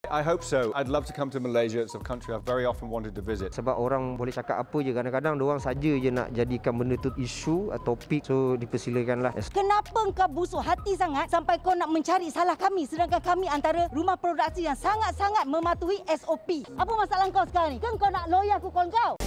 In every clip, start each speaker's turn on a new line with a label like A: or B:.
A: I hope so. I'd love to come to Malaysia. It's a country I've very often wanted to visit.
B: Sebab orang boleh cakap apa je, kadang-kadang diorang saja je nak jadikan benda tu isu atau topik. So dipersilakanlah.
C: Kenapa kau busuk hati sangat sampai kau nak mencari salah kami, sedangkan kami antara rumah produksi yang sangat-sangat mematuhi SOP. Apa masalah kau sekarang ni? Kan kau nak lawyer aku call kau?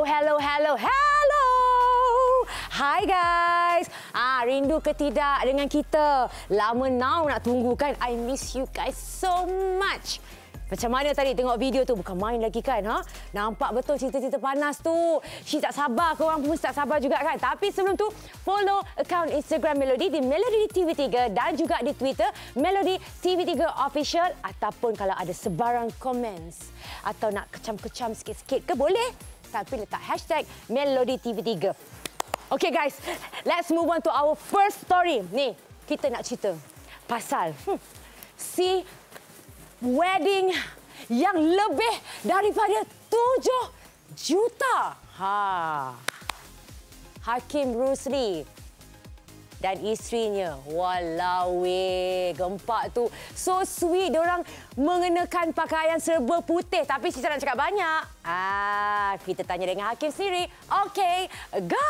D: Hello. Hi guys. Rindu ke tidak dengan kita? Lama now nak tunggu kan? I miss you guys so much. Macam mana tadi tengok video tu? Bukan main lagi kan? Nampak betul cerita-cerita panas tu. She tak sabar, korang pun tak sabar juga kan? Tapi sebelum tu, follow akaun Instagram Melody di Melody TV3 dan juga di Twitter Melody TV3 Official. Ataupun kalau ada sebarang comments atau nak kecam-kecam sikit-sikit ke boleh. Tapi letak hashtag Melody TV3. Okay guys, let's move on to our first story. Ni, kita nak cerita pasal si wedding yang lebih daripada 7 juta. Hakim Rusli dan isterinya. Walau gempak tu. So sweet, diorang mengenakan pakaian serba putih. Tapi saya nak cakap banyak. Kita tanya dengan Hakim sendiri. Okay, go!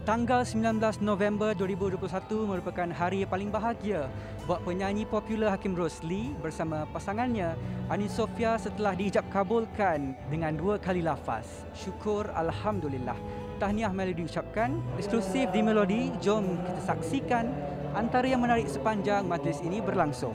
E: Tanggal 19 November 2021 merupakan hari yang paling bahagia buat penyanyi popular Hakim Rusli bersama pasangannya Anis Sofia setelah diijab kabulkan dengan 2 kali lafaz. Syukur Alhamdulillah. Tahniah Melody diucapkan. Eksklusif di Melody, jom kita saksikan antara yang menarik sepanjang majlis ini berlangsung.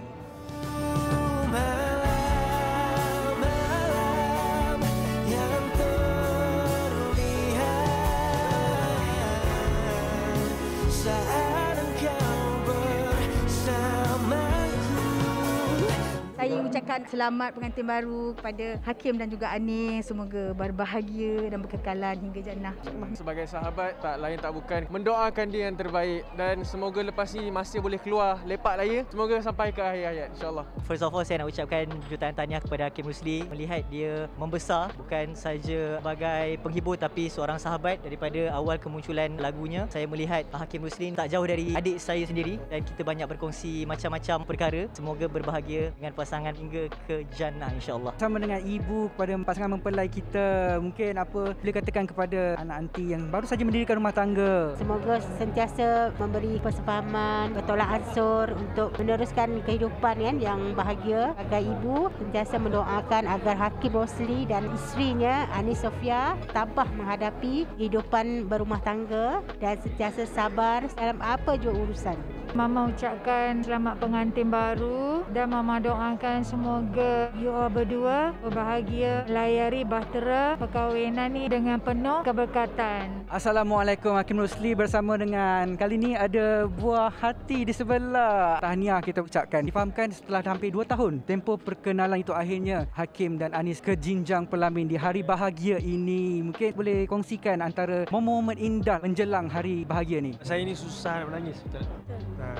F: Saya ucapkan selamat pengantin baru kepada Hakim dan juga Anis. Semoga berbahagia dan berkekalan hingga jannah.
G: Sebagai sahabat, tak lain tak bukan mendoakan dia yang terbaik. Dan semoga lepas ni masih boleh keluar lepak raya. Semoga sampai ke akhir hayat, insyaAllah.
H: First of all, saya nak ucapkan jutaan tahniah kepada Hakim Rusli. Melihat dia membesar, bukan saja sebagai penghibur tapi seorang sahabat daripada awal kemunculan lagunya. Saya melihat Hakim Rusli tak jauh dari adik saya sendiri dan kita banyak berkongsi macam-macam perkara. Semoga berbahagia dengan pasangan hingga ke jannah, insyaAllah.
E: Sama dengan ibu kepada pasangan mempelai kita, mungkin apa boleh katakan kepada anak anti yang baru saja mendirikan rumah tangga?
I: Semoga sentiasa memberi persefahaman, bertolak ansur untuk meneruskan kehidupan yang bahagia. Agar ibu sentiasa mendoakan agar Hakim Rusli dan isterinya Anis Sofia tabah menghadapi kehidupan berumah tangga dan sentiasa sabar dalam apa jua urusan.
F: Mama ucapkan selamat pengantin baru dan Mama doakan semoga you all berdua berbahagia melayari bahtera perkahwinan ni dengan penuh keberkatan.
E: Assalamualaikum, Hakim Rusli bersama dengan kali ini ada buah hati di sebelah. Tahniah kita ucapkan. Difahamkan setelah hampir 2 tahun tempoh perkenalan itu akhirnya Hakim dan Anis ke jenjang pelamin di hari bahagia ini. Mungkin boleh kongsikan antara momen-momen indah menjelang hari bahagia ni.
G: Saya ni susah nak menangis.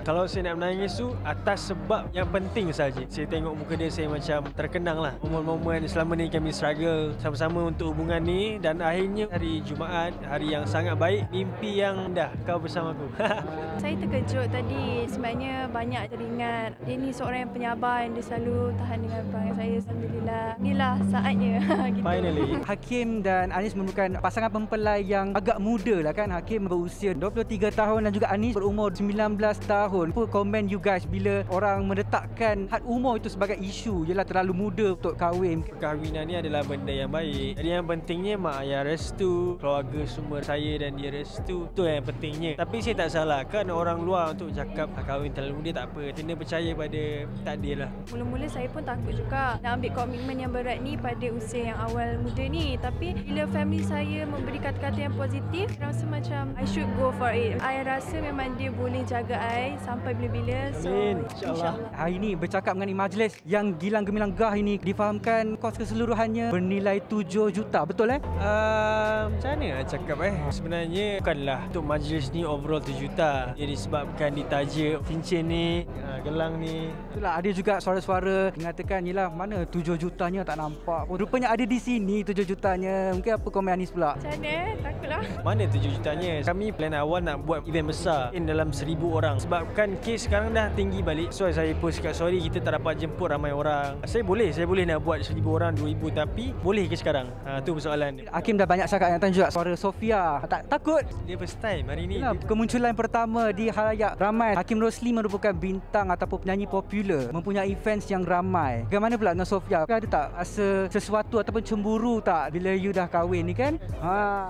G: Kalau saya nak menangis tu atas sebab yang penting saja. Saya tengok muka dia, saya macam terkenang lah. Momen-momen selama ni kami struggle sama-sama untuk hubungan ni. Dan akhirnya hari Jumaat, hari yang sangat baik. Mimpi yang indah kau bersamaku.
J: Saya terkejut tadi. Sebenarnya banyak teringat. Dia ni seorang yang penyabar, yang dia selalu tahan dengan perangai saya. Alhamdulillah. Inilah saatnya. Gitu.
G: Finally.
E: Hakim dan Anis merupakan pasangan mempelai yang agak muda lah kan. Hakim berusia 23 tahun dan juga Anis berumur 19 tahun. Apa komen you guys bila orang meletakkan had umur itu sebagai isu? Yelah terlalu muda untuk kahwin.
G: Perkahwinan ni adalah benda yang baik. Jadi yang pentingnya mak ayah restu, keluarga semua saya dan dia restu. Itu yang pentingnya. Tapi saya tak salahkan orang luar untuk cakap kahwin terlalu muda, tak apa. Kena percaya pada takdir lah.
J: Mula-mula saya pun takut juga nak ambil komitmen yang berat ni pada usia yang awal muda ni. Tapi bila family saya memberi kata-kata yang positif, saya rasa macam I should go for it. I rasa memang dia boleh jaga sampai bila-bila. So,
G: Amin. InsyaAllah.
E: Hari ini bercakap mengenai majlis yang gilang gemilang gah ini, difahamkan kos keseluruhannya bernilai 7 juta. Betul
G: Macam mana nak cakap Sebenarnya bukanlah untuk majlis ni overall 7 juta. Ia disebabkan ditaja cincin ni, gelang ni.
E: Itulah, ada juga suara-suara mengatakan, yelah mana 7 jutanya tak nampak. Rupanya ada di sini 7 jutanya. Mungkin apa komen Anis pula?
J: Macam mana? Takutlah.
G: Mana 7 jutanya? Kami plan awal nak buat event besar dalam 1000 orang. Sebabkan kes sekarang dah tinggi balik. So saya post kat story, kita tak dapat jemput ramai orang. Saya boleh nak buat 1000 orang, 2000, tapi boleh ke sekarang? Tu persoalan.
E: Hakim dah banyak cakap yang tanya juga suara Sofia. Tak takut?
G: Dia first time hari ni.
E: Kemunculan pertama di khalayak ramai. Hakim Rosli merupakan bintang ataupun penyanyi popular, mempunyai fans yang ramai. Bagaimana pula dengan Sofia? Ada tak rasa sesuatu ataupun cemburu tak bila you dah kahwin ni kan?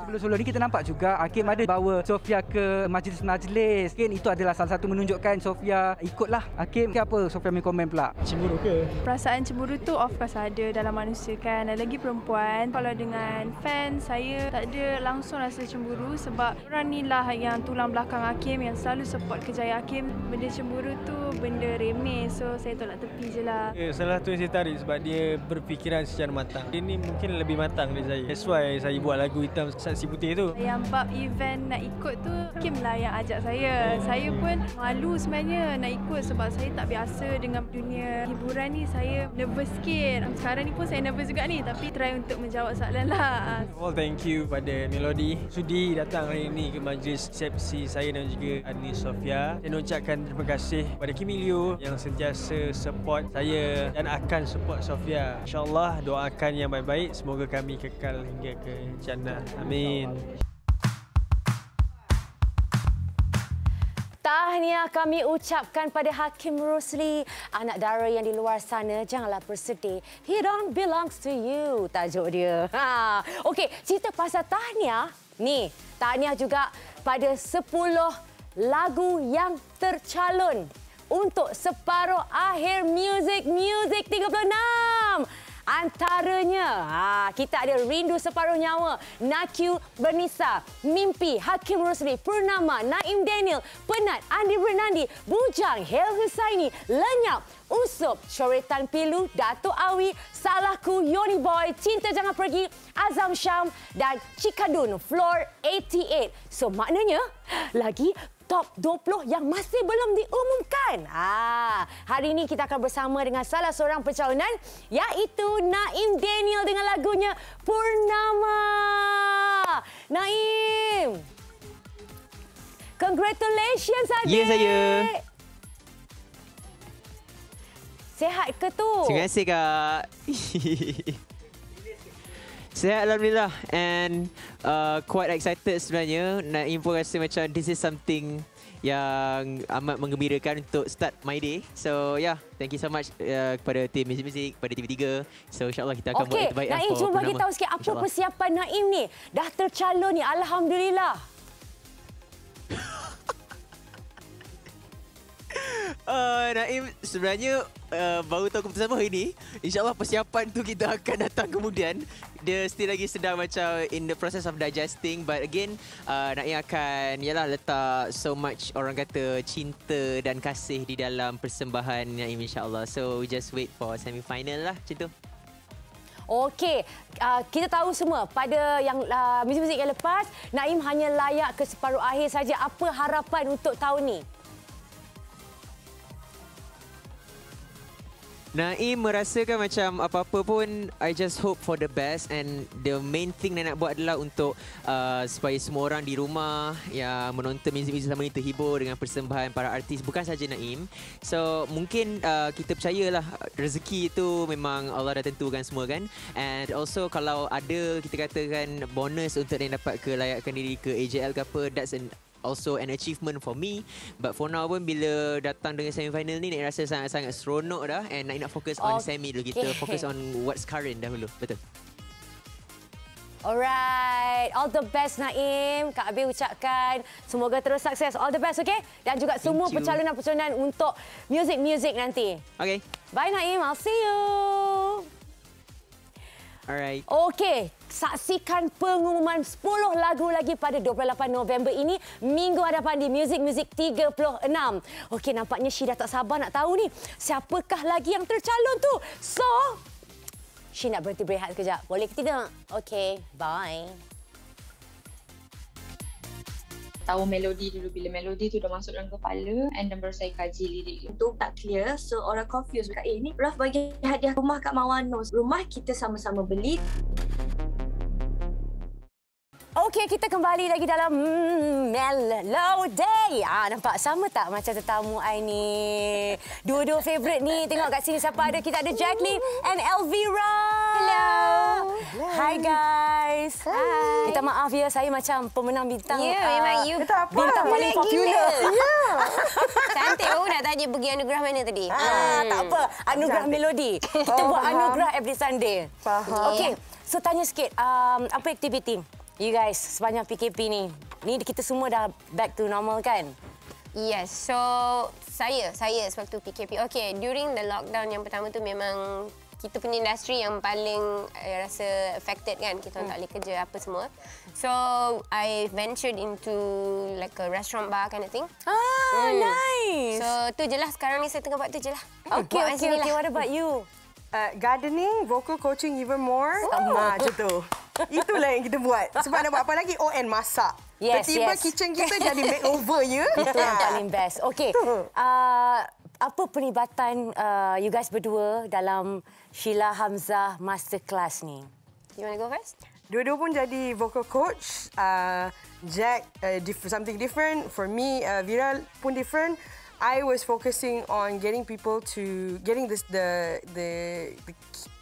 E: Sebelum-sebelum ni kita nampak juga Hakim ada bawa Sofia ke majlis-majlis. Mungkin itu adalah salah satu menunjukkan Sofia ikutlah Hakim. Apa Sofia punya komen pula?
G: Cemburu ke?
J: Perasaan cemburu tu of course ada dalam manusia kan. Lagi perempuan, kalau dengan fans saya tak ada langsung rasa cemburu sebab orang ni lah yang tulang belakang Hakim, yang selalu support kejayaan Hakim. Benda cemburu tu benda remeh, so saya tolak tepi je lah.
G: Salah tu yang saya tarik sebab dia berfikiran secara matang. Dia ni mungkin lebih matang dari saya. That's why saya buat lagu Hitam Saksi Putih tu.
J: Yang bab event nak ikut tu Hakim lah yang ajak saya. Saya pun malu sebenarnya nak ikut sebab saya tak biasa dengan dunia hiburan ni. Saya nervous sikit. Sekarang ni pun saya nervous juga ni, tapi try untuk menjawab soalan lah.
G: Well, thank you pada Melody sudi datang hari ini ke majlis resepsi saya dan juga Anis Sofia. Saya nak ucapkan terima kasih kepada Kim Ilio yang sentiasa support saya dan akan support Sofia. InsyaAllah doakan yang baik-baik. Semoga kami kekal hingga ke jannah. Amin.
D: Tahniah kami ucapkan pada Hakim Rosli. Anak dara yang di luar sana, janganlah bersedih. He don't belongs to you. Tajuk dia. Okey, cerita pasal tahniah. Ni, tahniah juga pada 10 lagu yang tercalon untuk separuh akhir Music 36. Antaranya, kita ada Rindu Separuh Nyawa, Nakiu Bernisa, Mimpi, Hakim Rosli, Purnama, Naim Daniel, Penat, Andi Bernandi, Bujang, Hel Husaini, Lenyap, Usup, Coretan Pilu, Dato' Awi, Salahku, Yoni Boy, Cinta Jangan Pergi, Azam Syam dan Cikadun, Floor 88. So maknanya, lagi top 20 yang masih belum diumumkan. Hari ini kita akan bersama dengan salah seorang pencalonan iaitu Naim Daniel dengan lagunya Purnama. Naim, congratulations adik.
K: Ya, saya.
D: Sehat ke tu?
K: Terima kasih, Kak. Sihat Alhamdulillah, and quite excited sebenarnya. Naim pun rasa macam this is something yang amat menggembirakan untuk start my day. So yeah, thank you so much kepada tim Music, kepada TV3. So insyaAllah kita akan buat yang terbaik.
D: Naim, cuba bagi tahu sikit apa persiapan Naim ni. Dah tercalon ni, Alhamdulillah.
K: Naim sebenarnya baru tahu keputusan hari ni. InsyaAllah persiapan tu kita akan datang kemudian. Dia still lagi sedang macam in the process of digesting. But again, Naim akan letak so much orang kata cinta dan kasih di dalam persembahan Naim insyaAllah. So we just wait for semi-final lah macam tu.
D: Okey, kita tahu semua pada yang muzik-muzik yang lepas, Naim hanya layak ke separuh akhir saja. Apa harapan untuk tahun ni?
K: Naim merasakan macam apa-apa pun, I just hope for the best, and the main thing Naim nak buat adalah untuk supaya semua orang di rumah yang menonton muzik-muzik sama ni terhibur dengan persembahan para artis, bukan saja Naim. So mungkin kita percayalah rezeki itu memang Allah dah tentukan semua kan. And also kalau ada kita katakan bonus untuk Naim dapat kelayakkan diri ke AJL ke apa, that's also an achievement for me. But for now pun bila datang dengan semi-final ni, Naim rasa sangat-sangat seronok dah. And Naim nak fokus on semi dulu. Kita fokus on what's current dahulu. Betul.
D: Alright, all the best Naim. Kak Abi ucapkan semoga terus sukses. All the best, okay? Dan juga semua pencalonan-pencalonan untuk muzik-muzik nanti.
K: Okay.
D: Bye Naim, I'll see you.
K: Alright.
D: Okey, saksikan pengumuman 10 lagu lagi pada 28 November ini, minggu hadapan di Music Music 36. Okey, nampaknya She dah tak sabar nak tahu ni, siapakah lagi yang tercalon tu. So, She nak berhenti berehat sekejap. Boleh ke tidak? Okey, bye.
L: Tahu melodi dulu, bila melodi tu dah masuk dalam kepala and then baru saya kaji lirik tu tak clear, so orang confused dekat ni Raf bagi hadiah rumah kat Mawano, rumah kita sama-sama beli.
D: Okey, kita kembali lagi dalam Melody. Nampak sama tak macam tetamu I ni? Dua-dua favourite ni. Tengok kat sini siapa ada. Kita ada Jacqueline and Elvira.
M: Hello.
D: Hi guys.
M: Hi.
D: Minta maaf ya, saya macam pemenang bintang.
M: Ya, memang you
D: bintang paling popular.
M: Ya. Cantik baru nak tanya pergi anugerah mana tadi.
D: Tak apa, anugerah Melody. Kita buat anugerah every Sunday.
M: Faham.
D: Okey, so tanya sikit, apa aktiviti you guys sepanjang PKP ni? Ni kita semua dah back to normal kan?
M: Yes, so saya sewaktu PKP. Okay, during the lockdown yang pertama tu memang kita punya industri yang paling rasa affected kan. Kita tak boleh kerja apa semua. So, I ventured into like a restaurant bar kind of thing.
D: Nice.
M: So, tu je lah. Sekarang ni saya tengah buat tu je lah.
D: Okay. What about you?
N: Gardening, vocal coaching even more. Macam tu. Itulah yang kita buat. Sebab nak buat apa lagi? And masak. Tiba-tiba kitchen kita jadi makeover ya.
D: Itu yang paling best. Okey. Apa pelibatan you guys berdua dalam Sheila Hamzah Masterclass ni?
M: You want to go first?
N: Dua-dua pun jadi vocal coach. Jack, something different. For me, Vira pun different. I was focusing on getting people to getting the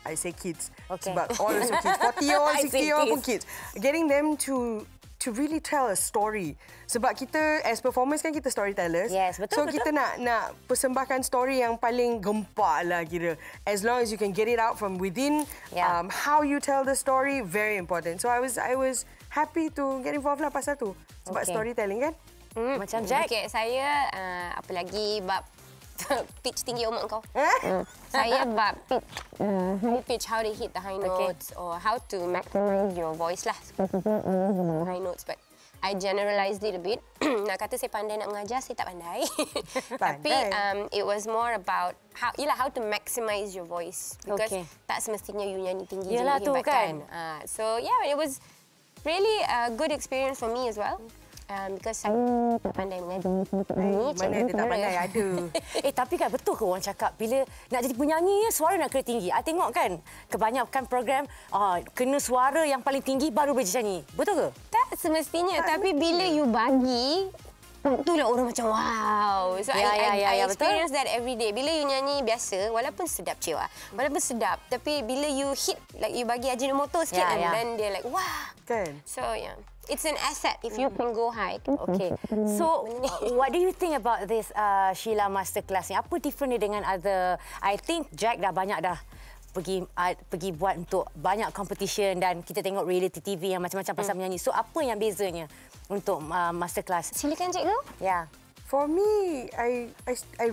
N: I say kids.
D: Okay.
N: Sebab all also kids. 40-year-old, 60-year-old pun kids. Getting them to really tell a story. Sebab kita as performers kan kita storytellers.
D: Yes, betul.
N: So kita nak persembahkan story yang paling gempak lah kira. As long as you can get it out from within, how you tell the story very important. So I was happy to get involved lah pasal tu. Sebab storytelling kan.
D: Macam Jack.
M: Okay, saya apa lagi bab pitch tinggi omak kau. Saya bab pitch, how to hit the high notes or how to maximize your voice lah. High notes, but I generalized it a bit. Nak kata saya pandai nak mengajar, saya tak pandai. Tapi it was more about how to maximize your voice because tak semestinya you nyanyi tinggi je hebat kan. So yeah, it was really a good experience for me as well. Because saya tak pandai mengajar.
N: Mana ada tak pandai, ada.
D: Tapi kan betul ke orang cakap bila nak jadi penyanyi, suara nak kena tinggi. I tengok kan kebanyakan program, kena suara yang paling tinggi baru boleh nyanyi. Betul ke?
M: Tak semestinya. Tapi bila you bagi, itulah orang macam wow. So I experience that every day. Bila you nyanyi biasa, walaupun sedap cewa, walaupun sedap, tapi bila you hit, like you bagi Ajinomoto sikit, and then they're like, wah.
N: Kan?
M: So yeah. It's an asset if you can go high.
D: Okay. So, what do you think about this Sheila Masterclass ni? Apa different dia dengan other? I think Jack dah banyak dah pergi buat untuk banyak competition dan kita tengok reality TV yang macam-macam pasal menyanyi. So, apa yang bezanya untuk Masterclass?
M: Silakan cikgu.
D: Ya.
N: For me, I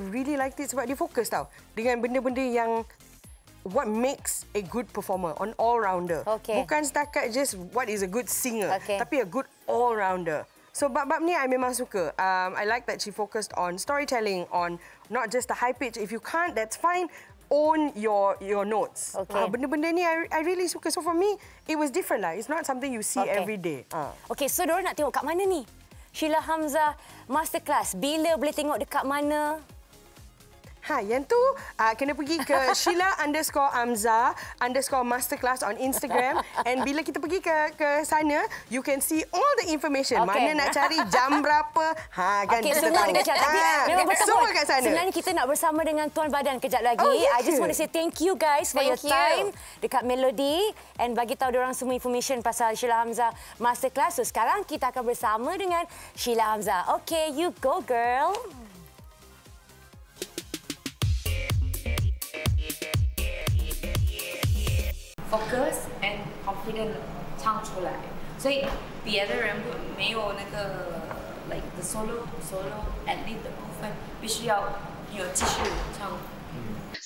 N: really liked it sebab dia fokus tau dengan benda-benda yang what makes a good performer, an all-rounder. Bukan setakat just what is a good singer, tapi a good all-rounder. So bab-bab ni I memang suka. I like that she focused on storytelling, on not just the high pitch. If you can't, that's fine. Own your notes. Benda-benda ni I really suka. So for me, it was different lah. It's not something you see every day.
D: Okay, so diorang nak tengok kat mana ni? Sheila Hamzah Masterclass. Bila boleh tengok dekat mana?
N: Yang tu kena pergi ke Sheila_Hamzah_Masterclass on Instagram. And bila kita pergi ke sana, you can see all the information. Mana nak cari, jam berapa. Kan kita
D: semua
N: tahu.
D: dekat tapi memang betul.
N: Semua kat sana.
D: Sebenarnya kita nak bersama dengan Tuan Badan kejap lagi. I just want to say thank you guys for your time dekat Melody and bagi tahu diorang semua information pasal Sheila Hamzah Masterclass. So sekarang kita akan bersama dengan Sheila Hamzah. Okay, you go girl.
O: Focus and confident 唱出来，所以别的人没有那个 like the solo ad lib 的部分，必须要有继续唱。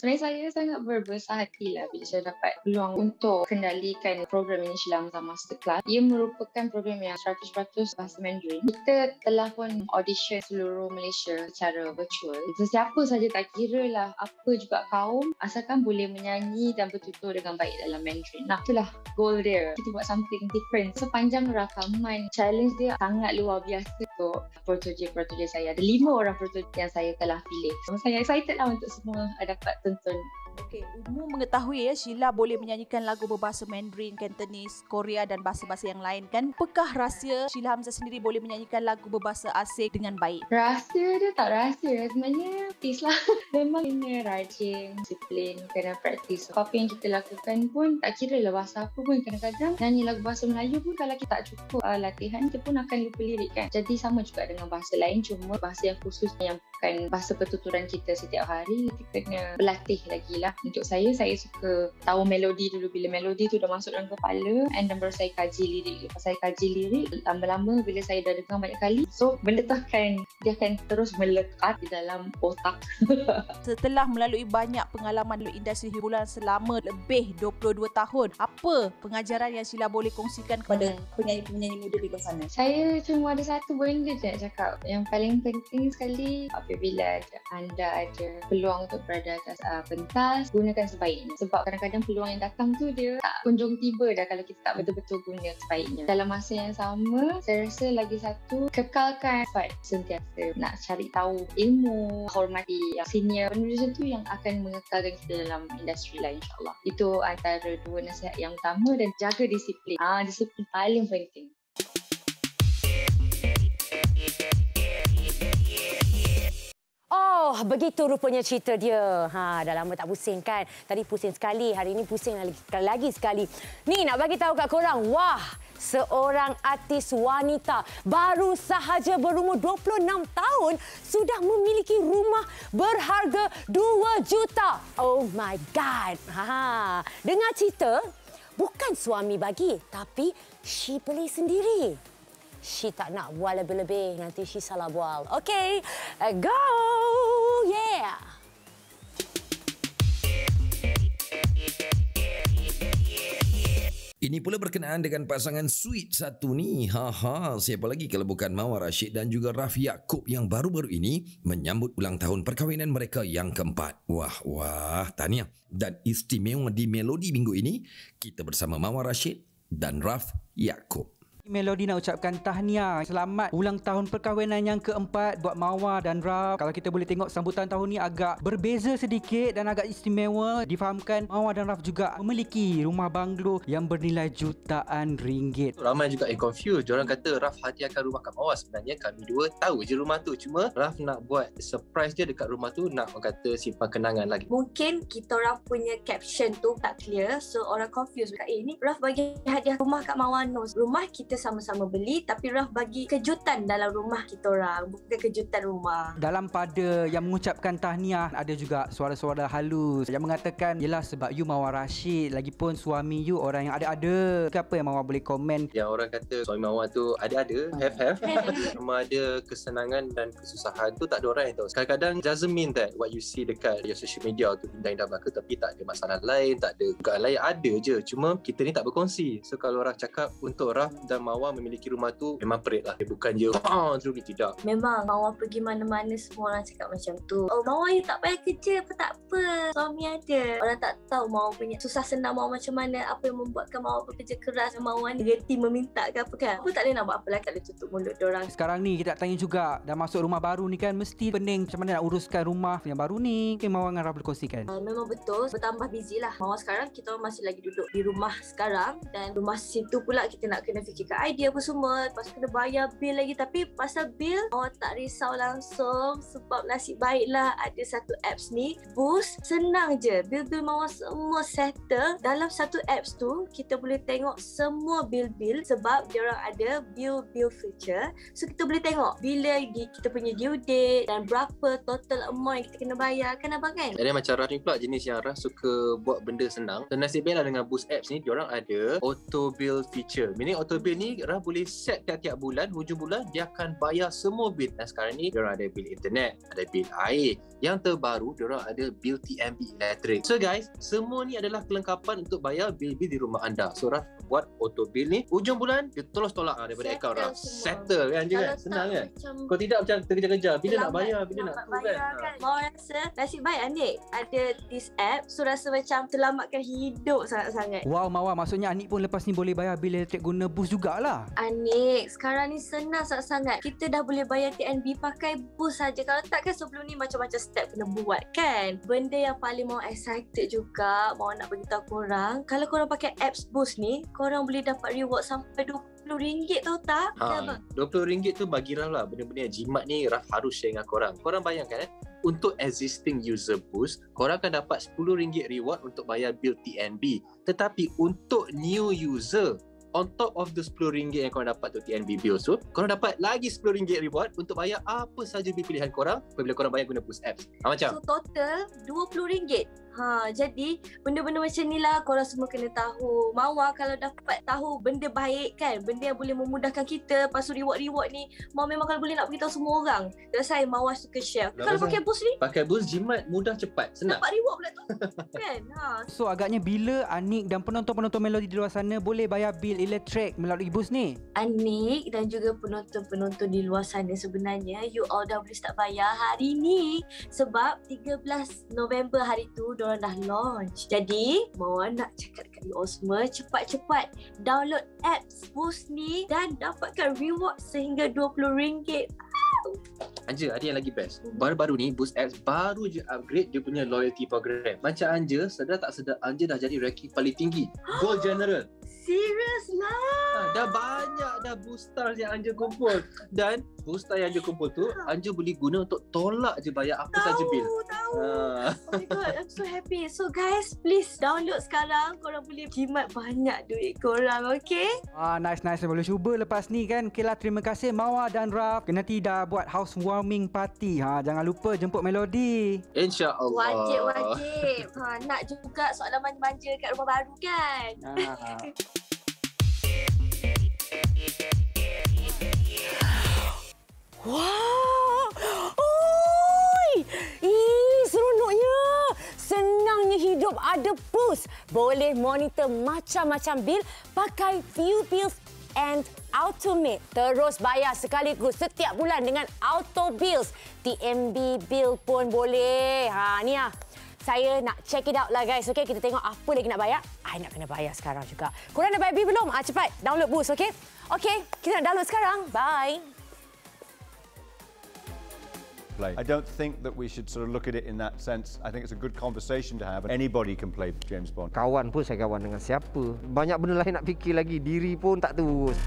L: Sebenarnya saya sangat berbesar hati lah bila saya dapat peluang untuk kendalikan program ini Sheila Hamzah Masterclass. Ia merupakan program yang 100% bahasa Mandarin. Kita telah pun audition seluruh Malaysia secara virtual. Sesiapa saja, tak kira lah apa juga kaum, asalkan boleh menyanyi dan bertutur dengan baik dalam Mandarin. Nah, itulah goal dia. Kita buat something different. Sepanjang rakaman, challenge dia sangat luar biasa untuk protege saya. Ada 5 orang protege yang saya telah pilih. Saya excited lah untuk semua dapat tonton.
P: Okey, umum mengetahui Sheila boleh menyanyikan lagu berbahasa Mandarin, Cantonese, Korea dan bahasa-bahasa yang lain kan. Apakah rahsia Sheila Hamzah sendiri boleh menyanyikan lagu berbahasa asing dengan baik?
L: Rahsia dia tak rahsia. Sebenarnya praktis lah. Memang kena rajin, disiplin, kena praktis. Apa yang kita lakukan pun tak kira lah bahasa apa pun. Kadang-kadang nyanyi lagu bahasa Melayu pun kalau kita tak cukup latihan, kita pun akan lupa lirik kan. Jadi sama juga dengan bahasa lain, cuma bahasa yang khusus yang bukan bahasa pertuturan kita setiap hari, kita kena berlatih lagi lah. Untuk saya suka tahu melodi dulu. Bila melodi tu dah masuk dalam kepala, and then baru saya kaji lirik. Lepas saya kaji lirik, lama-lama bila saya dah dengar banyak kali, so benda tu dia akan terus melekat di dalam otak.
P: Setelah melalui banyak pengalaman dalam industri hiburan selama lebih 22 tahun, apa pengajaran yang Sheila boleh kongsikan kepada penyanyi-penyanyi muda di luar sana?
L: Saya cuma ada satu benda je nak cakap. Yang paling penting sekali, apabila anda ada peluang untuk berada atas pentas, gunakan sebaiknya. Sebab kadang-kadang peluang yang datang tu dia tak kunjung tiba dah kalau kita tak betul-betul guna sebaiknya. Dalam masa yang sama, saya rasa lagi satu, kekalkan sentiasa nak cari tahu ilmu, hormati yang senior. Benda macam tu yang akan mengekalkan kita dalam industri lah, insyaAllah. Itu antara dua nasihat yang utama, dan jaga disiplin. Disiplin paling penting.
D: Oh, begitu rupanya cerita dia. Dah lama tak pusing kan? Tadi pusing sekali, hari ini pusing lagi sekali. Ni nak bagi tahu kat korang, wah, seorang artis wanita baru sahaja berumur 26 tahun sudah memiliki rumah berharga 2 juta. Oh my God. Dengar cerita, bukan suami bagi, tapi she beli sendiri. She tak nak bual lebih-lebih, nanti she salah bual. Okay, go! Yeah!
Q: Ini pula berkenaan dengan pasangan sweet satu ni. Siapa lagi kalau bukan Mawar Rashid dan juga Raf Yaakob yang baru-baru ini menyambut ulang tahun perkahwinan mereka yang keempat. Wah, tahniah. Dan istimewa di Melodi minggu ini, kita bersama Mawar Rashid dan Raf Yaakob.
E: Melodi nak ucapkan tahniah. Selamat ulang tahun perkahwinan yang keempat buat Mawar dan Raf. Kalau kita boleh tengok sambutan tahun ni agak berbeza sedikit dan agak istimewa. Difahamkan Mawar dan Raf juga memiliki rumah banglo yang bernilai jutaan ringgit.
R: Ramai juga confused. Diorang kata Raf hadiahkan rumah kat Mawar. Sebenarnya kami dua tahu je rumah tu. Cuma Raf nak buat surprise dia dekat rumah tu, nak kata simpan kenangan lagi.
L: Mungkin kita orang punya caption tu tak clear, so orang confused. Ni Raf bagi hadiah rumah kat Mawar Nos. Rumah kita sama-sama beli, tapi Raf bagi kejutan dalam rumah kita orang, bukan kejutan rumah.
E: Dalam pada yang mengucapkan tahniah, ada juga suara-suara halus yang mengatakan, yelah sebab you Mawar Rashid, lagipun suami you orang yang ada-ada. Apa yang Mawar boleh komen?
R: Yang orang kata suami Mawar tu ada-ada, have. Cuma ada kesenangan dan kesusahan tu tak ada orang yang tahu. Kadang-kadang doesn't mean that what you see dekat your social media tu indah-indah belaka, tapi tak ada masalah lain, tak ada dugaan lain, ada je. Cuma kita ni tak berkongsi. So kalau Raf cakap untuk Raf dan Mawar memiliki rumah tu memang perit lah. Bukan je terus tidak.
L: Memang Mawar pergi mana-mana semua orang cakap macam tu. Oh, Mawar you tak payah kerja apa, tak apa, suami ada. Orang tak tahu Mawar punya susah senang Mawar macam mana, apa yang membuatkan Mawar bekerja keras, Mawar ni reti meminta ke apa kan. Aku tak boleh nak buat apa lah, tak boleh tutup mulut diorang.
E: Sekarang ni kita tanya juga, dah masuk rumah baru ni kan, mesti pening macam mana nak uruskan rumah yang baru ni. Mungkin Mawar dengan Raf boleh kongsikan.
L: Memang betul, bertambah busy lah. Mawar sekarang kita masih lagi duduk di rumah sekarang, dan rumah situ pula kita nak kena fikirkan idea apa semua, lepas kena bayar bil lagi. Tapi pasal bil, Mawar tak risau langsung, sebab nasib baiklah ada satu apps ni, Boost. Senang je, bil-bil Mawar semua settle dalam satu apps tu. Kita boleh tengok semua bil-bil sebab diorang ada bill feature. So kita boleh tengok bila kita punya due date dan berapa total amount yang kita kena bayar, kan abang kan?
R: Jadi macam Raf ni pula jenis yang Raf suka buat benda senang. Dan nasib baiklah dengan Boost apps ni, diorang ada auto bill feature. Meaning auto bill ni ni Raf boleh set tiap-tiap bulan, hujung bulan dia akan bayar semua bil. Dan sekarang ni diorang ada bil internet, ada bil air. Yang terbaru diorang ada bil TNB elektrik. So guys, semua ni adalah kelengkapan untuk bayar bil-bil di rumah anda. So Raf buat auto bill ni, hujung bulan dia tolak daripada akaun Raf. Settle kan je kan? Senang kan? Kalau tidak macam terkejar-kejar, bila nak bayar, bila nak tu kan?
S: Mau rasa nasib baik Anik ada this app, so rasa macam terlamatkan hidup sangat-sangat.
E: Wow, Mawar, maksudnya Anik pun lepas ni boleh bayar bil elektrik guna boost jugalah.
S: Anik, sekarang ni senang sangat-sangat. Kita dah boleh bayar TNB pakai boost saja. Kalau tak kan sebelum ni macam-macam step kena buat kan. Benda yang paling mau excited juga, mau nak beritahu korang, kalau korang pakai apps boost ni, korang boleh dapat reward sampai RM20 tahu tak?
R: RM20 tu bagi Raf lah. Benda-benda yang jimat ni Raf harus share dengan korang. Korang bayangkan untuk existing user boost, korang akan dapat RM10 reward untuk bayar bil TNB. Tetapi untuk new user, on top of the RM10 yang korang dapat tu TNB bill tu, korang dapat lagi RM10 reward untuk bayar apa saja bil pilihan korang apabila korang bayar guna Boost Apps. Macam?
S: So total RM20. Jadi benda-benda macam ni lah korang semua kena tahu. Mawar kalau dapat tahu benda baik kan, benda yang boleh memudahkan kita, lepas tu reward-reward ni Mawar memang kalau boleh nak beritahu semua orang. That's why Mawar suka share. Kalau pakai boost ni,
R: pakai boost jimat, mudah, cepat, senang.
S: dapat reward pula tu kan.
E: So agaknya bila Anik dan penonton-penonton Melody di luar sana boleh bayar bil elektrik melalui boost ni?
S: Anik dan juga penonton-penonton di luar sana, sebenarnya you all dah boleh start bayar hari ni. Sebab 13 November hari tu diorang dah launch. Jadi Mawar nak cakap dekat you all semua, cepat-cepat download apps Boost ni dan dapatkan reward sehingga RM20.
R: Anja, ada yang lagi best. Baru-baru ni Boost Apps baru je upgrade dia punya loyalty program. Macam Anja, sedar tak sedar Anja dah jadi ranking paling tinggi, Gold General.
S: Serius lah.
R: Dah banyak dah Boost Stars yang Anja kumpul. Dan Boost Stars yang Anja kumpul tu Anja boleh guna untuk tolak je bayar apa saja bil.
S: Oh my god, I'm so happy. So guys, please download sekarang. Korang boleh jimat banyak duit korang, okay?
E: Nice. Boleh cuba lepas ni kan. Okay lah, terima kasih Mawar dan Raf. Nanti dah buat housewarming party. Jangan lupa jemput Melody.
R: InsyaAllah.
S: Wajib. Nak juga soalan manja-manja kat rumah baru kan?
D: Wow! Oi! Seronoknya! Senangnya hidup ada Boost. Boleh monitor macam-macam bil pakai View Bills and Automate. Terus bayar sekaligus setiap bulan dengan Auto Bills. TNB Bill pun boleh. Ni lah. Saya nak check it out lah guys. Okay, kita tengok apa lagi nak bayar. I nak kena bayar sekarang juga. Korang dah bayar bil belum? Cepat download Boost, okay? Okay, kita nak download sekarang. Bye.
A: I don't think that we should sort of look at it in that sense. I think it's a good conversation to have. Anybody can play James Bond.
B: Kawan pun saya kawan dengan siapa. Banyak benda lain nak fikir lagi. Diri pun tak terus.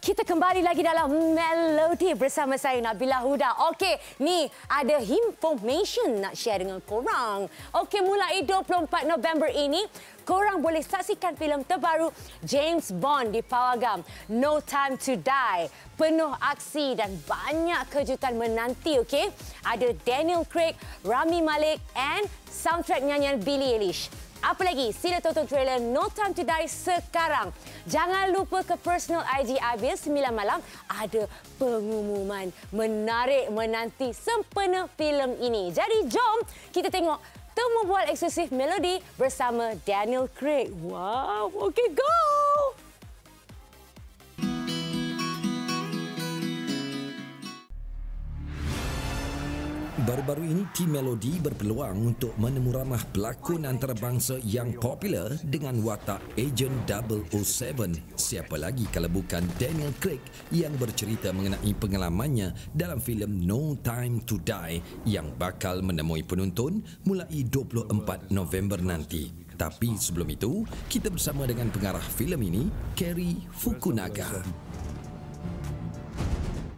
D: Kita kembali lagi dalam Melody bersama saya Nabila Huda. Okey, ni ada information nak share dengan korang. Okey, mulai 24 November ini, korang boleh saksikan filem terbaru James Bond di Pawagam, No Time to Die. Penuh aksi dan banyak kejutan menanti, okey? Ada Daniel Craig, Rami Malek and soundtrack nyanyian Billie Eilish. Apa lagi? Sila tonton trailer No Time to Die sekarang. Jangan lupa ke personal IG Abil 9 malam. Ada pengumuman menarik menanti sempena filem ini. Jadi jom kita tengok temu bual eksklusif Melody bersama Daniel Craig. Wow, okay, go!
Q: Baru-baru ini, tim Melody berpeluang untuk menemu ramah pelakon antarabangsa yang popular dengan watak Agent 007. Siapa lagi kalau bukan Daniel Craig yang bercerita mengenai pengalamannya dalam filem No Time to Die yang bakal menemui penonton mulai 24 November nanti. Tapi sebelum itu, kita bersama dengan pengarah filem ini, Cary Fukunaga.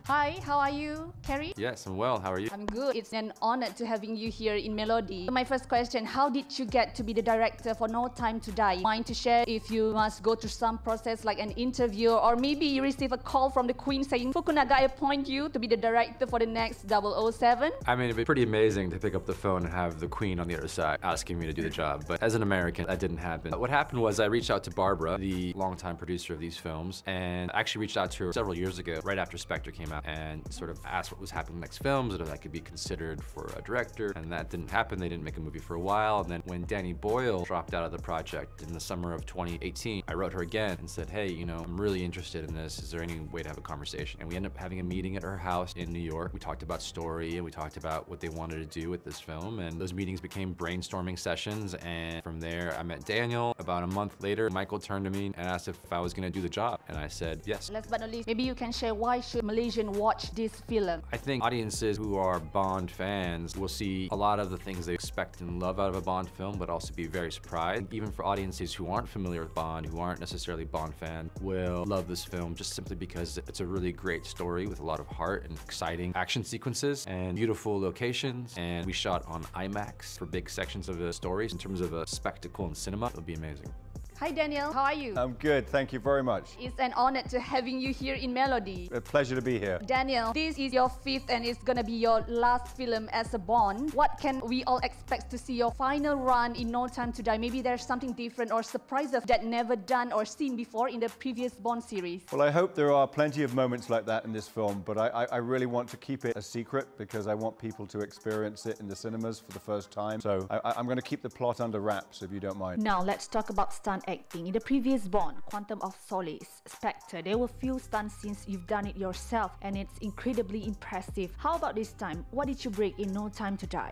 T: Hi, how are you, Carrie?
U: Yes, I'm well. How are you?
T: I'm good. It's an honor to having you here in Melody. My first question, how did you get to be the director for No Time to Die? Mind to share if you must go through some process like an interview, or maybe you receive a call from the Queen saying, Fukunaga, I appoint you to be the director for the next 007?
U: I mean, it'd be pretty amazing to pick up the phone and have the Queen on the other side asking me to do the job. But as an American, that didn't happen. What happened was I reached out to Barbara, the longtime producer of these films, and I actually reached out to her several years ago, right after Spectre came out, and sort of asked what was happening in the next films, and if I could be considered for a director, and that didn't happen. They didn't make a movie for a while, and then when Danny Boyle dropped out of the project in the summer of 2018, I wrote her again and said, hey, you know, I'm really interested in this. Is there any way to have a conversation? And we ended up having a meeting at her house in New York. We talked about story, and we talked about what they wanted to do with this film, and those meetings became brainstorming sessions, and from there I met Daniel. About a month later, Michael turned to me and asked if I was going to do the job, and I said yes.
T: Last but not least, maybe you can share why should Malaysian watch this film?
U: I think audiences who are Bond fans will see a lot of the things they expect and love out of a Bond film, but also be very surprised. Even for audiences who aren't familiar with Bond, who aren't necessarily Bond fans, will love this film just simply because it's a really great story with a lot of heart and exciting action sequences and beautiful locations. And we shot on IMAX for big sections of the stories. In terms of a spectacle and cinema, it'll be amazing.
T: Hi Daniel, how are you?
A: I'm good, thank you very much.
T: It's an honor to having you here in Melody.
A: A pleasure to be here.
T: Daniel, this is your fifth and it's gonna be your last film as a Bond. What can we all expect to see your final run in No Time to Die? Maybe there's something different or surprises that never done or seen before in the previous Bond series.
A: Well, I hope there are plenty of moments like that in this film, but I really want to keep it a secret because I want people to experience it in the cinemas for the first time. So I'm going to keep the plot under wraps, if you don't mind.
T: Now, let's talk about stunt acting. In the previous Bond, Quantum of Solace, Spectre, there were few stunt scenes you've done it yourself and it's incredibly impressive. How about this time? What did you break in No Time to Die?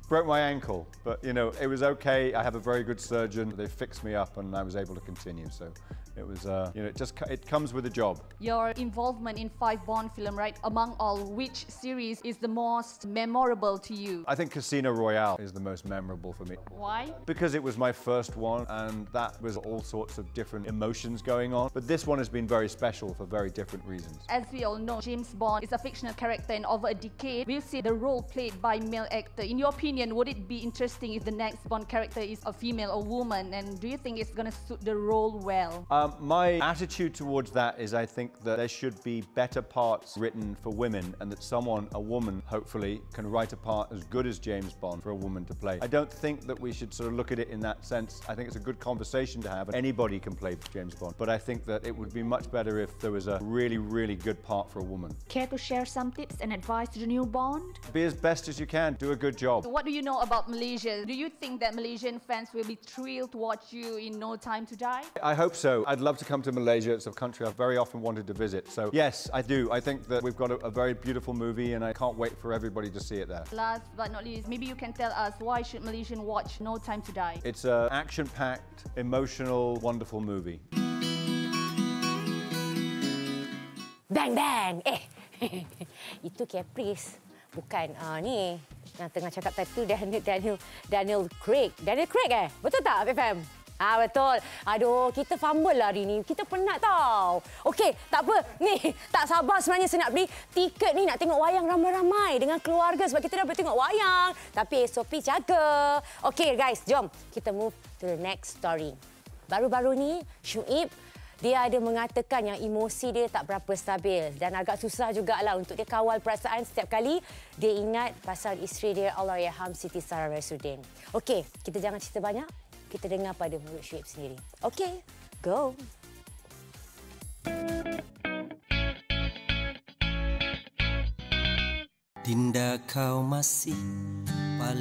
A: Broke my ankle, but you know, it was okay. I have a very good surgeon. They fixed me up and I was able to continue. So it was, you know, it comes with a job.
T: Your involvement in 5 Bond films, right? Among all, which series is the most memorable to you?
A: I think Casino Royale is the most memorable for me.
T: Why?
A: Because it was my first one and that was all sorts of different emotions going on. But this one has been very special for very different reasons.
T: As we all know, James Bond is a fictional character and over a decade, we'll see the role played by male actor. In your opinion, would it be interesting if the next Bond character is a female or woman? And do you think it's going to suit the role well?
A: My attitude towards that is I think that there should be better parts written for women and that someone, a woman, hopefully, can write a part as good as James Bond for a woman to play. I don't think that we should sort of look at it in that sense. I think it's a good conversation to have. Anybody can play James Bond. But I think that it would be much better if there was a really, really good part for a woman.
T: Care to share some tips and advice to the new Bond?
A: Be as best as you can. Do a good job.
T: What do you know about Malaysia? Do you think that Malaysian fans will be thrilled to watch you in No Time to Die?
A: I hope so. I'd love to come to Malaysia. It's a country I've very often wanted to visit. So yes, I do. I think that we've got a very beautiful movie and I can't wait for everybody to see it there.
T: Last but not least, maybe you can tell us why should Malaysian watch No Time to Die?
A: It's an action-packed, emotional, wonderful movie.
D: Bang bang! Itu Caprice. Bukan ni yang tengah cakap tadi tu Daniel Craig. Daniel Craig Betul tak FM? Betul. Aduh, kita fumble lah hari ni. Kita penat tau. Okey, tak apa. Ni, tak sabar sebenarnya saya nak beli tiket ni nak tengok wayang ramai-ramai dengan keluarga sebab kita dah boleh tengok wayang. Tapi SOP jaga. Okey guys, jom kita move to the next story. Baru-baru ni Syuib dia ada mengatakan yang emosi dia tak berapa stabil dan agak susah jugalah untuk dia kawal perasaan setiap kali dia ingat pasal isteri dia Allahyarham Siti Sarah Rasuddin. Okey, kita jangan cerita banyak. Kita dengar pada mulut Syuib sendiri. Okey, go.
Q: Dinda kau masih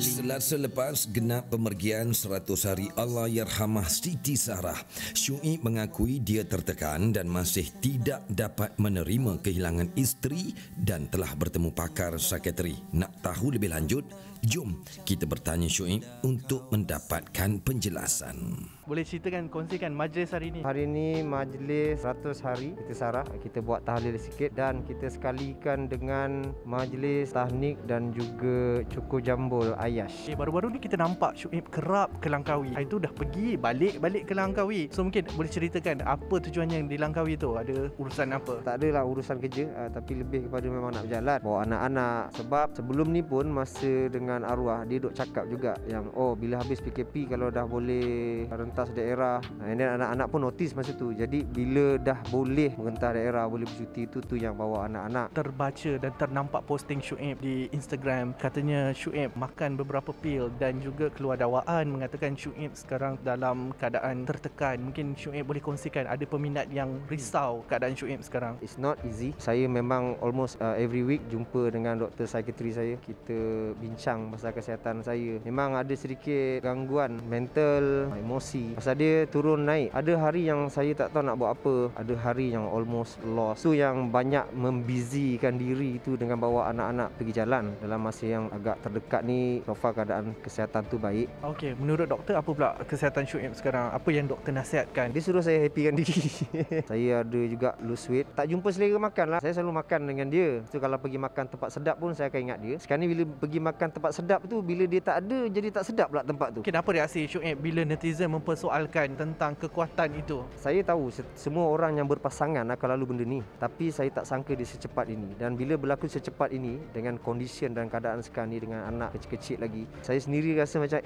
Q: Selasa lepas genap pemergian 100 hari Allahyarhamah Siti Sarah, Syuib mengakui dia tertekan dan masih tidak dapat menerima kehilangan isteri dan telah bertemu pakar psikiatri. Nak tahu lebih lanjut? Jom kita bertanya Syuib untuk mendapatkan penjelasan.
E: Boleh ceritakan, kongsikan majlis hari ini?
B: Hari ini majlis 100 hari Siti Sarah. Kita buat tahlil sikit dan kita sekalikan dengan majlis tahnik dan juga cukur jambul Ayash.
C: Baru-baru ni kita nampak Syuib kerap ke Langkawi. Hari tu dah pergi balik ke Langkawi. So mungkin boleh ceritakan apa tujuannya di Langkawi tu? Ada urusan apa?
B: Tak adalah urusan kerja, tapi lebih kepada memang nak berjalan, bawa anak-anak. Sebab sebelum ni pun masa dengan arwah, dia duk cakap juga yang bila habis PKP kalau dah boleh rentas daerah. And then anak-anak pun notice masa tu. Jadi bila dah boleh merentas daerah, boleh bercuti, tu yang bawa anak-anak.
C: Terbaca dan ternampak posting Syuib di Instagram. Katanya Syuib makan beberapa pil dan juga keluar dakwaan mengatakan Syuib sekarang dalam keadaan tertekan. Mungkin Syuib boleh kongsikan, ada peminat yang risau keadaan Syuib sekarang.
B: It's not easy. Saya memang almost every week jumpa dengan doktor psikiatri saya. Kita bincang pasal kesihatan saya. Memang ada sedikit gangguan mental, emosi. Pasal dia turun naik. Ada hari yang saya tak tahu nak buat apa. Ada hari yang almost lost. Itu yang banyak membizikan diri itu dengan bawa anak-anak pergi jalan. Dalam masa yang agak terdekat ni, so far keadaan kesihatan tu baik.
C: Okey, menurut doktor apa pula kesihatan Syuib sekarang? Apa yang doktor nasihatkan?
B: Dia suruh saya happykan diri. Saya ada juga lose weight. Tak jumpa selera makan lah. Saya selalu makan dengan dia. So kalau pergi makan tempat sedap pun saya akan ingat dia. Sekarang ni bila pergi makan tempat sedap tu, bila dia tak ada, jadi tak sedap pula tempat tu.
C: Kenapa reaksi Syuib bila netizen mempersoalkan tentang kekuatan itu?
B: Saya tahu semua orang yang berpasangan akan lalu benda ni. Tapi saya tak sangka dia secepat ini. Dan bila berlaku secepat ini, dengan condition dan keadaan sekarang ni, dengan anak kecil-kecil lagi, saya sendiri rasa macam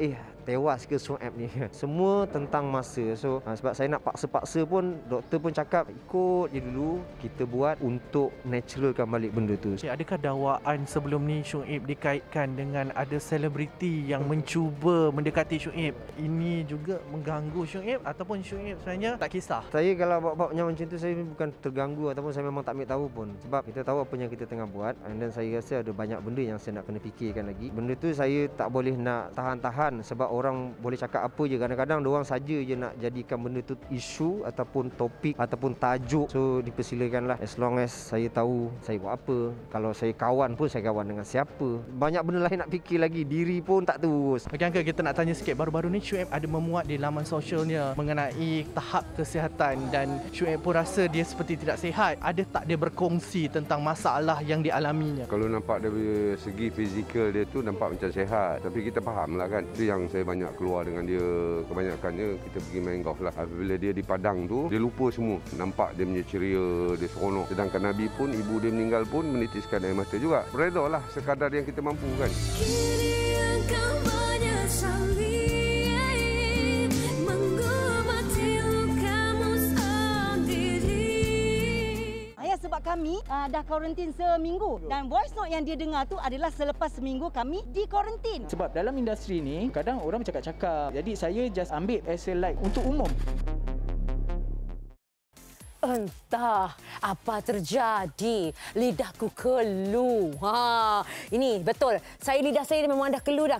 B: tewas ke Syuib ni. Semua tentang masa. So sebab saya nak paksa-paksa pun, doktor pun cakap ikut je dulu, kita buat untuk naturalkan balik benda tu.
C: Adakah dakwaan sebelum ni Syuib dikaitkan dengan ada selebriti yang mencuba mendekati Syuib? Ini juga mengganggu Syuib ataupun Syuib sebenarnya tak kisah?
B: Saya kalau bab-babnya macam tu, saya bukan terganggu ataupun saya memang tak ambil tahu pun. Sebab kita tahu apa yang kita tengah buat, dan saya rasa ada banyak benda yang saya nak kena fikirkan lagi. Benda tu saya tak boleh nak tahan-tahan sebab orang boleh cakap apa je. Kadang-kadang diorang saja je nak jadikan benda tu isu ataupun topik ataupun tajuk. So dipersilakanlah, as long as saya tahu saya buat apa. Kalau saya kawan pun, saya kawan dengan siapa. Banyak benda lain nak fikir lagi, diri pun tak terus.
C: Okey Uncle, kita nak tanya sikit. Baru-baru ni Syuib ada memuat di laman sosialnya mengenai tahap kesihatan dan Syuib pun rasa dia seperti tidak sihat. Ada tak dia berkongsi tentang masalah yang dialaminya?
V: Kalau nampak dari segi fizikal dia tu nampak macam sihat, tapi kita faham lah kan. Itu yang saya banyak keluar dengan dia. Kebanyakannya kita pergi main golf lah. Bila dia di padang tu, dia lupa semua. Nampak dia punya ceria, dia seronok. Sedangkan Nabi pun, ibu dia meninggal pun menitiskan air mata juga. Redha lah sekadar yang kita mampu kan.
W: Sebab kami dah kuarantin seminggu dan voice note yang dia dengar tu adalah selepas seminggu kami di kuarantin.
X: Sebab dalam industri ni kadang orang bercakap-cakap. Jadi saya just ambil as a like untuk umum.
D: Entah apa terjadi, lidahku kelu. Ini betul. Lidah saya memang dah kelu dah.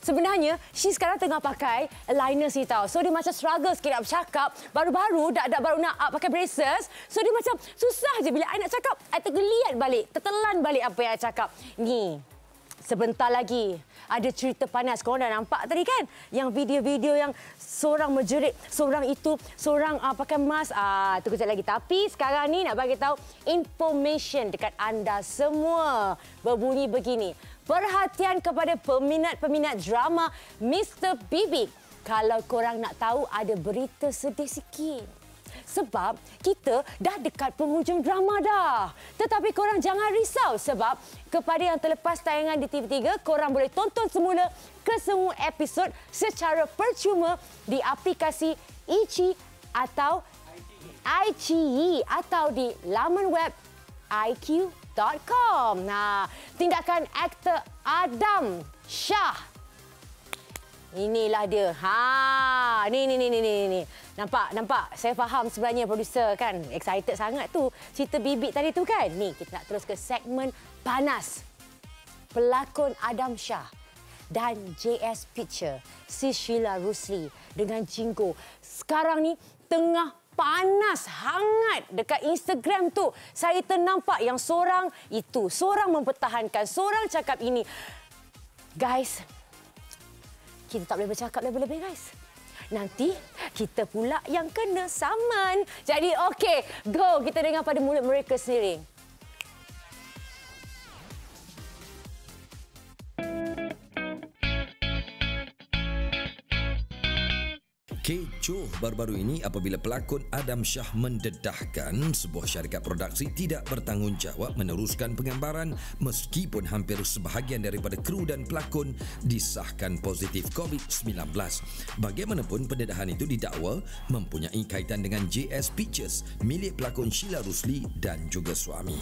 D: Sebenarnya, she sekarang tengah pakai liner ni tau. So, dia macam struggle sikit nak bercakap. Baru-baru, baru nak pakai braces. So, dia macam susah je bila I nak cakap. I tergeliat balik, tertelan balik apa yang I cakap. Ni, sebentar lagi ada cerita panas. Korang dah nampak tadi kan? Yang video-video yang seorang menjerit, seorang itu, seorang pakai mask. Itu kejap lagi. Tapi sekarang ni nak bagi tahu information dekat anda semua. Berbunyi begini. Perhatian kepada peminat-peminat drama Mr. Bibi. Kalau korang nak tahu, ada berita sedih sikit. Sebab kita dah dekat penghujung drama dah. Tetapi korang jangan risau sebab kepada yang terlepas tayangan di TV3, korang boleh tonton semula kesemua episod secara percuma di aplikasi iQIYI atau iQIYI atau di laman web iq.com. Tindakan aktor Adam Shah. Inilah dia. Ni. Nampak. Saya faham sebenarnya producer kan. Excited sangat tu cerita bibik tadi tu kan. Ni kita nak terus ke segmen panas. Pelakon Adam Shah dan JS Picture, si Sheila Rusli dengan Jingo. Sekarang ni tengah panas, hangat dekat Instagram tu. Saya ternampak yang seorang itu, seorang mempertahankan, seorang cakap ini. Guys, kita tak boleh bercakap lebih-lebih, guys. Nanti kita pula yang kena saman. Jadi, okey, go. Kita dengar pada mulut mereka sendiri.
Q: Kecoh baru-baru ini apabila pelakon Adam Shah mendedahkan sebuah syarikat produksi tidak bertanggungjawab meneruskan penggambaran meskipun hampir sebahagian daripada kru dan pelakon disahkan positif COVID-19. Bagaimanapun pendedahan itu didakwa mempunyai kaitan dengan JS Pictures milik pelakon Sheila Rusli dan juga suami.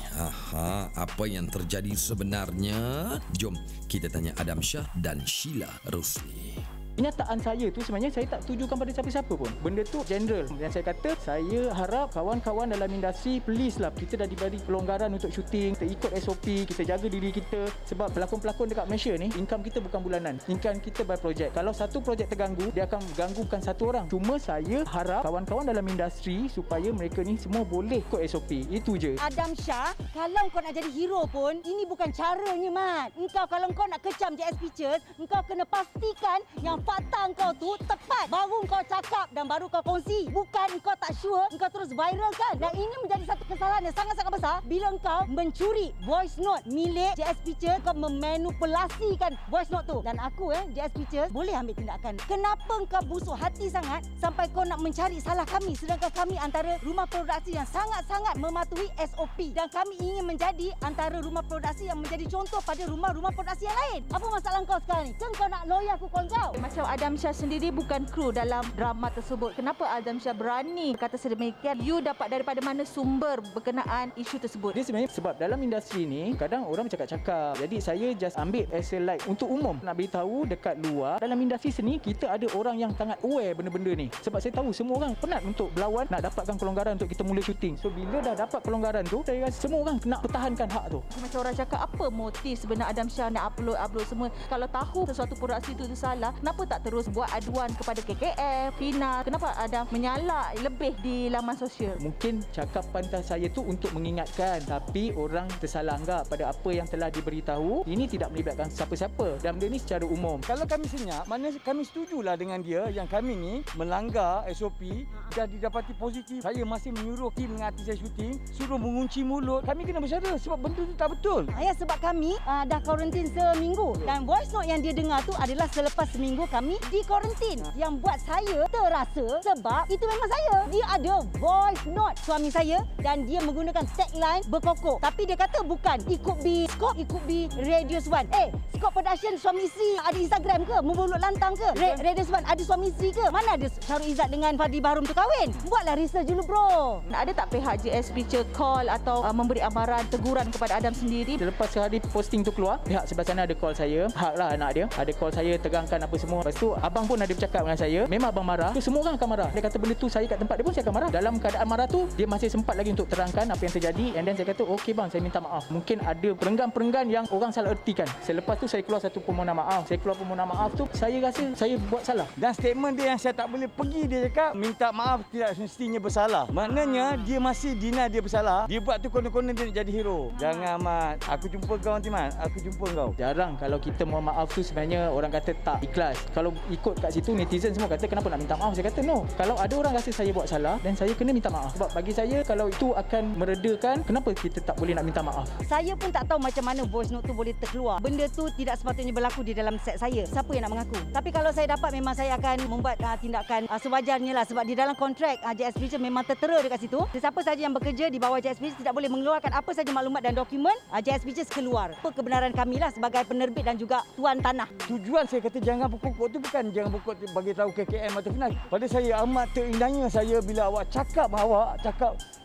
Q: Apa yang terjadi sebenarnya? Jom kita tanya Adam Shah dan Sheila Rusli.
X: Kenyataan saya tu sebenarnya saya tak tujukan pada siapa-siapa pun. Benda tu general. Dan saya kata saya harap kawan-kawan dalam industri please lah, kita dah diberi pelonggaran untuk syuting, kita ikut SOP, kita jaga diri kita. Sebab pelakon-pelakon dekat Malaysia ni income kita bukan bulanan, income kita by projek. Kalau satu projek terganggu, dia akan ganggu bukan satu orang. Cuma saya harap kawan-kawan dalam industri supaya mereka ni semua boleh ikut SOP. Itu je.
W: Adam Shah, kalau kau nak jadi hero pun ini bukan caranya, Mat. Engkau kalau kau nak kecam JS Pictures, engkau kena pastikan yang fakta kau tu tepat. Baru kau cakap dan baru kau kongsi. Bukan kau tak sure, kau terus viralkan. Dan ini menjadi satu kesalahan yang sangat-sangat besar bila kau mencuri voice note milik JS Pictures, kau memanipulasikan voice note tu. Dan aku JS Pictures boleh ambil tindakan. Kenapa kau busuk hati sangat sampai kau nak mencari salah kami, sedangkan kami antara rumah produksi yang sangat-sangat mematuhi SOP dan kami ingin menjadi antara rumah produksi yang menjadi contoh pada rumah-rumah produksi yang lain. Apa masalah kau sekarang ni? Kan kau nak lawyer aku kau?
P: Macam Adam Shah sendiri bukan kru dalam drama tersebut. Kenapa Adam Shah berani berkata sedemikian? You dapat daripada mana sumber berkenaan isu tersebut?
X: Dia sebenarnya sebab dalam industri ni kadang orang bercakap-cakap. Jadi saya just ambil as a like untuk umum. Nak beritahu dekat luar, dalam industri seni kita ada orang yang sangat aware benda-benda ni. Sebab saya tahu semua orang penat untuk berlawan nak dapatkan kelonggaran untuk kita mula syuting. So bila dah dapat kelonggaran tu, saya rasa semua orang nak pertahankan hak tu.
P: Macam orang cakap, apa motif sebenar Adam Shah nak upload semua? Kalau tahu sesuatu produksi itu salah, kenapa tak terus buat aduan kepada KKF, Fina? Kenapa Adam menyalak lebih di laman sosial?
X: Mungkin cakapan saya tu untuk mengingatkan, tapi orang tersalah anggap pada apa yang telah diberitahu. Ini tidak melibatkan siapa-siapa dan benda ni secara umum.
F: Kalau kami senyap, maknanya kami setujulah dengan dia yang kami ni melanggar SOP dah didapati positif. Saya masih menyuruh tim dengan artis saya syuting, suruh mengunci mulut. Kami kena bersyara sebab benda tu tak betul.
W: Ya, sebab kami dah karantin seminggu dan voice note yang dia dengar tu adalah selepas seminggu kami di karantin. Yang buat saya terasa sebab itu memang saya. Dia ada voice note suami saya dan dia menggunakan tagline berkokok. Tapi dia kata bukan. It could be Scope, it could be Radius One. Scope Production suami isteri ada Instagram ke? Mulut lantang ke? Radius One ada suami isteri ke? Mana ada Syarul Izzat dengan Fadli Baharum tu kahwin? Buatlah research dulu, bro.
P: Ada tak pihak JS Pictures call atau memberi amaran, teguran kepada Adam sendiri?
X: Lepas sehari posting tu keluar, pihak sebelah sana ada call saya. Haklah anak dia. Ada call saya, terangkan apa semua. Lepas tu abang pun ada bercakap dengan saya. Memang abang marah. Tu semua orang akan marah. Dia kata benda tu saya kat tempat dia pun saya akan marah. Dalam keadaan marah tu, dia masih sempat lagi untuk terangkan apa yang terjadi. And then saya kata, okey bang, saya minta maaf. Mungkin ada perenggan-perenggan yang orang salah ertikan. Selepas tu saya keluar satu permohonan maaf. Saya keluar permohonan maaf tu, saya rasa saya buat salah.
F: Dan statement dia yang saya tak boleh pergi, dia cakap minta maaf tidak semestinya bersalah. Maknanya dia masih deny dia bersalah. Dia buat tu konon-konon dia nak jadi hero. Jangan, Mat. Aku jumpa kau nanti, Mat. Aku jumpa kau.
X: Jarang kalau kita mohon maaf tu sebenarnya orang kata tak ikhlas. Kalau ikut kat situ netizen semua kata kenapa nak minta maaf. Saya kata no. Kalau ada orang rasa saya buat salah dan saya kena minta maaf. Sebab bagi saya kalau itu akan meredakan, kenapa kita tak boleh nak minta maaf?
W: Saya pun tak tahu macam mana voice note tu boleh terkeluar. Benda tu tidak sepatutnya berlaku di dalam set saya. Siapa yang nak mengaku? Tapi kalau saya dapat, memang saya akan membuat tindakan sewajarnya lah. Sebab di dalam kontrak JS Pictures memang tertera dekat situ. Siapa saja yang bekerja di bawah JS Pictures tidak boleh mengeluarkan apa saja maklumat dan dokumen JS Pictures keluar. Apa kebenaran kami lah sebagai penerbit dan juga tuan tanah.
F: Tujuan saya kata jangan berkokok tu bukan jangan berkokok bagi tahu KKM atau FNAS. Pada saya amat terindahnya saya bila awak cakap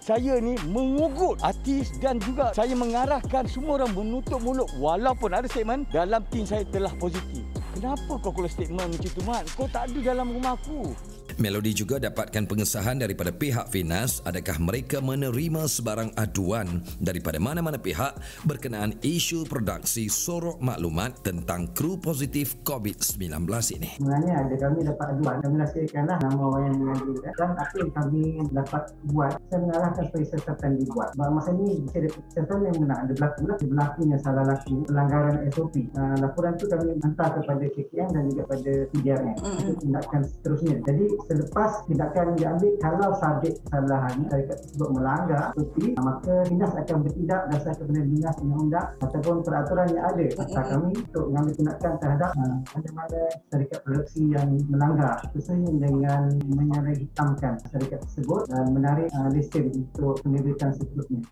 F: saya ni mengugut artis dan juga saya mengarahkan semua orang menutup mulut walaupun ada statement dalam tim saya telah positif. Kenapa kau keluar statement macam tu, Mat? Kau tak ada dalam rumah aku.
Q: Melody juga dapatkan pengesahan daripada pihak FNAS adakah mereka menerima sebarang aduan daripada mana-mana pihak berkenaan isu produksi sorok maklumat tentang kru positif COVID-19 ini.
H: Sebenarnya kami dapat aduan, kami rahsiakanlah nama orang yang mengambil dan apa yang kami dapat buat, saya mengarahkan supaya siasatan dibuat. Masa ini bisa ada siasatan yang benar, ada berlaku yang salah laku, pelanggaran SOP. Laporan itu kami hantar kepada KKM dan juga pada PDRM untuk tindakan seterusnya. Jadi selepas tindakan diambil, kalau sabit kesalahan syarikat tersebut melanggar SOP, maka dinas akan bertindak berdasarkan kepada dinas undang-undang ataupun peraturan yang ada atas kami untuk mengambil tindakan terhadap mana-mana syarikat produksi yang melanggar, khususnya dengan menyalahhitamkan syarikat tersebut dan menarik lesen untuk penerbitan seterusnya.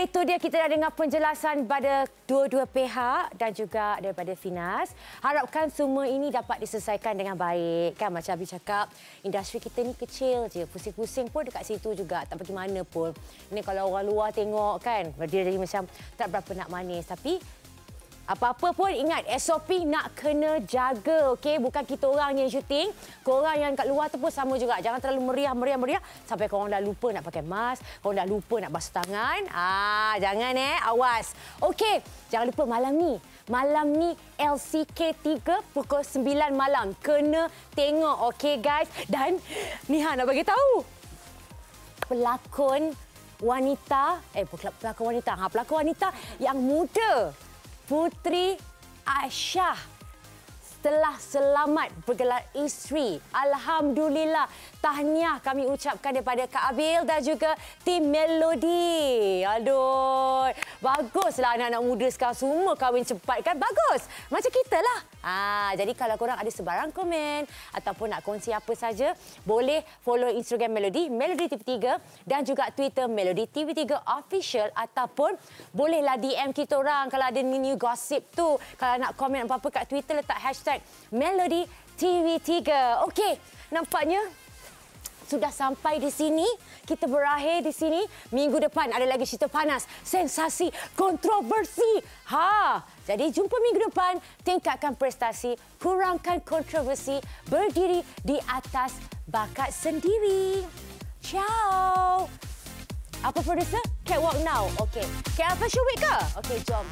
D: Itu dia, kita dah dengar penjelasan pada dua-dua pihak dan juga daripada Finas. Harapkan semua ini dapat diselesaikan dengan baik. Kan macam Abi cakap, industri kita ni kecil je. Pusing-pusing pun dekat situ juga. Tak pergi mana pun. Ini kalau orang luar tengok kan, dia jadi macam tak berapa nak manis. Tapi apa-apa pun ingat SOP nak kena jaga, okey? Bukan kita orang yang syuting, korang yang kat luar tu pun sama juga. Jangan terlalu meriah sampai korang dah lupa nak pakai mask, korang dah lupa nak basuh tangan. Jangan awas. Okey, jangan lupa malam ni LCK 3 pukul 9 malam. Kena tengok, okey guys. Dan Nihan nak bagi tahu. Pelakon wanita yang muda, Putri Aisyah, setelah selamat bergelar isteri. Alhamdulillah, tahniah kami ucapkan daripada Kak Abil dan juga tim Melody. Aduh, baguslah anak-anak muda sekarang semua kahwin cepat kan? Bagus, macam kita lah. Jadi kalau korang ada sebarang komen ataupun nak kongsi apa saja, boleh follow Instagram Melody, Melody TV3 dan juga Twitter Melody TV3 Official, ataupun bolehlah DM kita orang kalau ada new gossip tu. Kalau nak komen apa-apa kat Twitter, letak hashtag Melody TV3. Okey, nampaknya sudah sampai di sini. Kita berakhir di sini. Minggu depan ada lagi cerita panas, sensasi, kontroversi. Jadi jumpa minggu depan. Tingkatkan prestasi, kurangkan kontroversi, berdiri di atas bakat sendiri. Ciao. Apa producer? Catwalk now. Okey. Catwalk Fashion Week ke? Okey, jom.